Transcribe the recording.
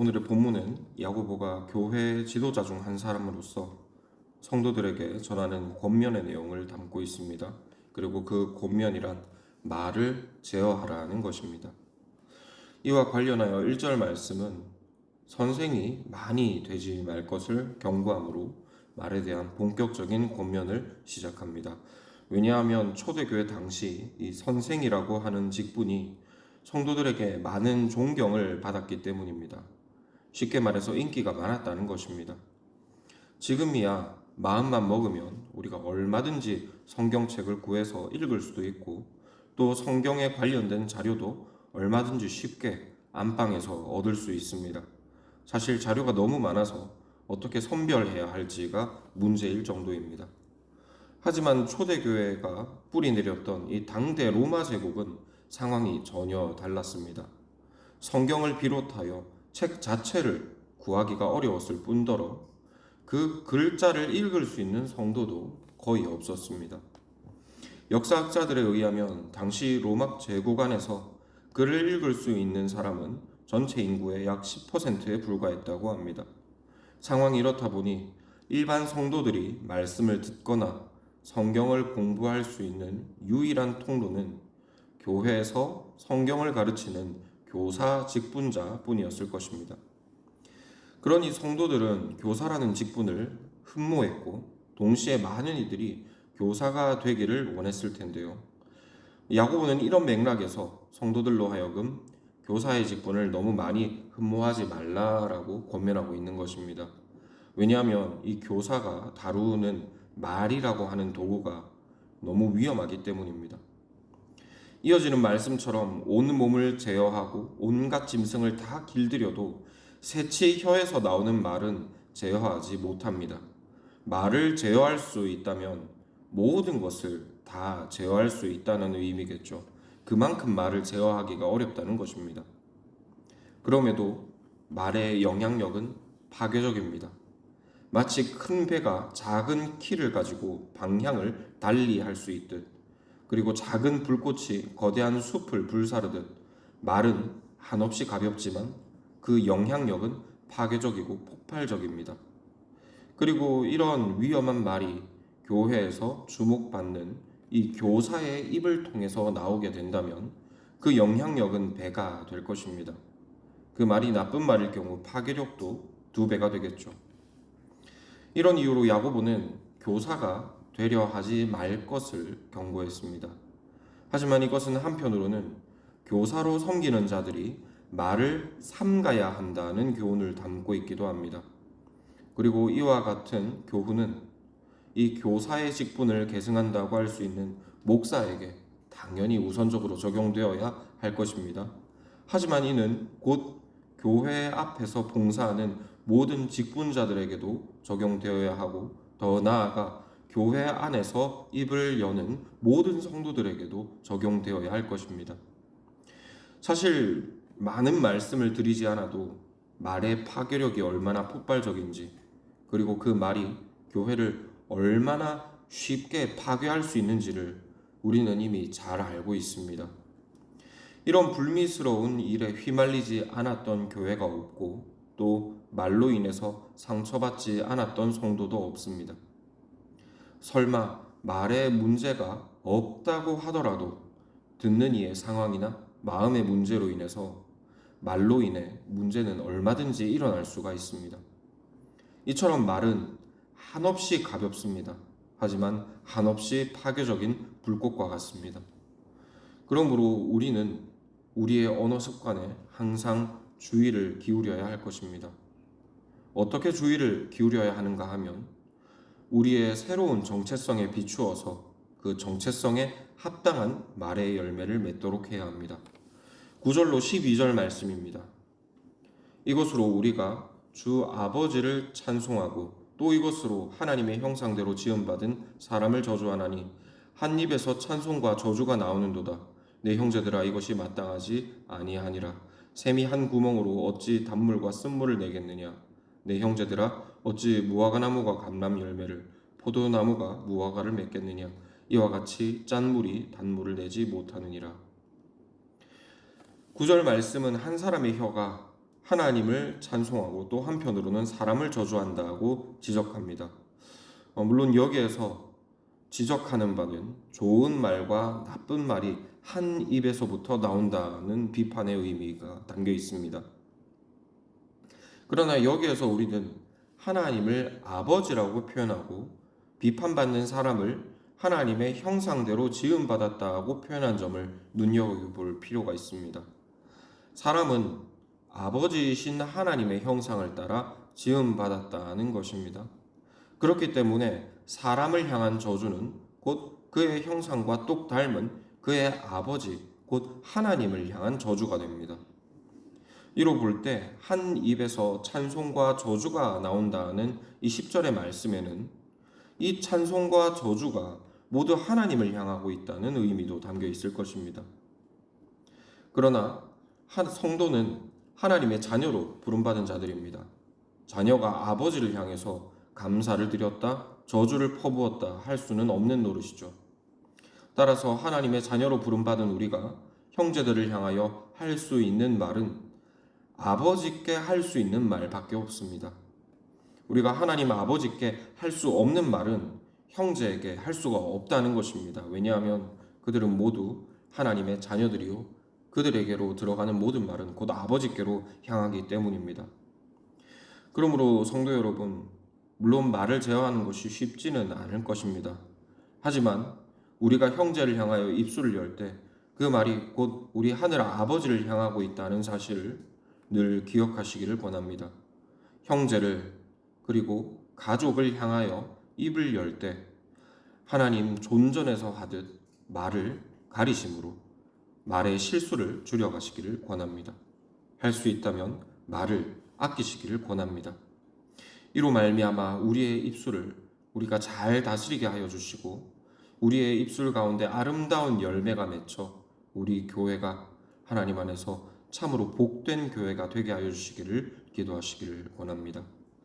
오늘의 본문은 야고보가 교회 지도자 중 한 사람으로서 성도들에게 전하는 권면의 내용을 담고 있습니다. 그리고 그 권면이란 말을 제어하라는 것입니다. 이와 관련하여 1절 말씀은 선생이 많이 되지 말 것을 경고함으로 말에 대한 본격적인 권면을 시작합니다. 왜냐하면 초대교회 당시 이 선생이라고 하는 직분이 성도들에게 많은 존경을 받았기 때문입니다. 쉽게 말해서 인기가 많았다는 것입니다. 지금이야 마음만 먹으면 우리가 얼마든지 성경책을 구해서 읽을 수도 있고 또 성경에 관련된 자료도 얼마든지 쉽게 안방에서 얻을 수 있습니다. 사실 자료가 너무 많아서 어떻게 선별해야 할지가 문제일 정도입니다. 하지만 초대교회가 뿌리 내렸던 이 당대 로마 제국은 상황이 전혀 달랐습니다. 성경을 비롯하여 책 자체를 구하기가 어려웠을 뿐더러 그 글자를 읽을 수 있는 성도도 거의 없었습니다. 역사학자들에 의하면 당시 로마 제국 안에서 글을 읽을 수 있는 사람은 전체 인구의 약 10%에 불과했다고 합니다. 상황이 이렇다 보니 일반 성도들이 말씀을 듣거나 성경을 공부할 수 있는 유일한 통로는 교회에서 성경을 가르치는 교사 직분자 뿐이었을 것입니다. 그러니 성도들은 교사라는 직분을 흠모했고 동시에 많은 이들이 교사가 되기를 원했을 텐데요. 야고보는 이런 맥락에서 성도들로 하여금 교사의 직분을 너무 많이 흠모하지 말라라고 권면하고 있는 것입니다. 왜냐하면 이 교사가 다루는 말이라고 하는 도구가 너무 위험하기 때문입니다. 이어지는 말씀처럼 온 몸을 제어하고 온갖 짐승을 다 길들여도 새치 혀에서 나오는 말은 제어하지 못합니다. 말을 제어할 수 있다면 모든 것을 다 제어할 수 있다는 의미겠죠. 그만큼 말을 제어하기가 어렵다는 것입니다. 그럼에도 말의 영향력은 파괴적입니다. 마치 큰 배가 작은 키를 가지고 방향을 달리할 수 있듯, 그리고 작은 불꽃이 거대한 숲을 불사르듯 말은 한없이 가볍지만 그 영향력은 파괴적이고 폭발적입니다. 그리고 이런 위험한 말이 교회에서 주목받는 이 교사의 입을 통해서 나오게 된다면 그 영향력은 배가 될 것입니다. 그 말이 나쁜 말일 경우 파괴력도 2배가 되겠죠. 이런 이유로 야고보는 교사가 되려 하지 말 것을 경고했습니다. 하지만 이것은 한편으로는 교사로 섬기는 자들이 말을 삼가야 한다는 교훈을 담고 있기도 합니다. 그리고 이와 같은 교훈은 이 교사의 직분을 계승한다고 할 수 있는 목사에게 당연히 우선적으로 적용되어야 할 것입니다. 하지만 이는 곧 교회 앞에서 봉사하는 모든 직분자들에게도 적용되어야 하고 더 나아가 교회 안에서 입을 여는 모든 성도들에게도 적용되어야 할 것입니다. 사실 많은 말씀을 드리지 않아도 말의 파괴력이 얼마나 폭발적인지, 그리고 그 말이 교회를 얼마나 쉽게 파괴할 수 있는지를 우리는 이미 잘 알고 있습니다. 이런 불미스러운 일에 휘말리지 않았던 교회가 없고 또 말로 인해서 상처받지 않았던 성도도 없습니다. 설마 말에 문제가 없다고 하더라도 듣는 이의 상황이나 마음의 문제로 인해서 말로 인해 문제는 얼마든지 일어날 수가 있습니다. 이처럼 말은 한없이 가볍습니다. 하지만 한없이 파괴적인 불꽃과 같습니다. 그러므로 우리는 우리의 언어 습관에 항상 주의를 기울여야 할 것입니다. 어떻게 주의를 기울여야 하는가 하면 우리의 새로운 정체성에 비추어서 그 정체성에 합당한 말의 열매를 맺도록 해야 합니다. 9절로 12절 말씀입니다. 이것으로 우리가 주 아버지를 찬송하고 또 이것으로 하나님의 형상대로 지음받은 사람을 저주하나니 한 입에서 찬송과 저주가 나오는도다. 내 형제들아 이것이 마땅하지 아니하니라. 샘이 한 구멍으로 어찌 단물과 쓴물을 내겠느냐. 내 형제들아 어찌 무화과나무가 감람 열매를 포도나무가 무화과를 맺겠느냐. 이와 같이 짠 물이 단물을 내지 못하느니라. 9절 말씀은 한 사람의 혀가 하나님을 찬송하고 또 한편으로는 사람을 저주한다고 지적합니다. 물론 여기에서 지적하는 바는 좋은 말과 나쁜 말이 한 입에서부터 나온다는 비판의 의미가 담겨 있습니다. 그러나 여기에서 우리는 하나님을 아버지라고 표현하고 비판받는 사람을 하나님의 형상대로 지음받았다고 표현한 점을 눈여겨볼 필요가 있습니다. 사람은 아버지이신 하나님의 형상을 따라 지음받았다는 것입니다. 그렇기 때문에 사람을 향한 저주는 곧 그의 형상과 똑 닮은 그의 아버지, 곧 하나님을 향한 저주가 됩니다. 이로 볼 때 한 입에서 찬송과 저주가 나온다는 이 10절의 말씀에는 이 찬송과 저주가 모두 하나님을 향하고 있다는 의미도 담겨 있을 것입니다. 그러나 성도는 하나님의 자녀로 부름받은 자들입니다. 자녀가 아버지를 향해서 감사를 드렸다, 저주를 퍼부었다 할 수는 없는 노릇이죠. 따라서 하나님의 자녀로 부름받은 우리가 형제들을 향하여 할 수 있는 말은 아버지께 할 수 있는 말밖에 없습니다. 우리가 하나님 아버지께 할 수 없는 말은 형제에게 할 수가 없다는 것입니다. 왜냐하면 그들은 모두 하나님의 자녀들이요, 그들에게로 들어가는 모든 말은 곧 아버지께로 향하기 때문입니다. 그러므로 성도 여러분, 물론 말을 제어하는 것이 쉽지는 않을 것입니다. 하지만 우리가 형제를 향하여 입술을 열 때 그 말이 곧 우리 하늘 아버지를 향하고 있다는 사실을 늘 기억하시기를 권합니다. 형제를 그리고 가족을 향하여 입을 열 때 하나님 존전에서 하듯 말을 가리심으로 말의 실수를 줄여가시기를 권합니다. 할 수 있다면 말을 아끼시기를 권합니다. 이로 말미암아 우리의 입술을 우리가 잘 다스리게 하여 주시고 우리의 입술 가운데 아름다운 열매가 맺혀 우리 교회가 하나님 안에서 참으로 복된 교회가 되게 하여 주시기를 기도하시기를 권합니다.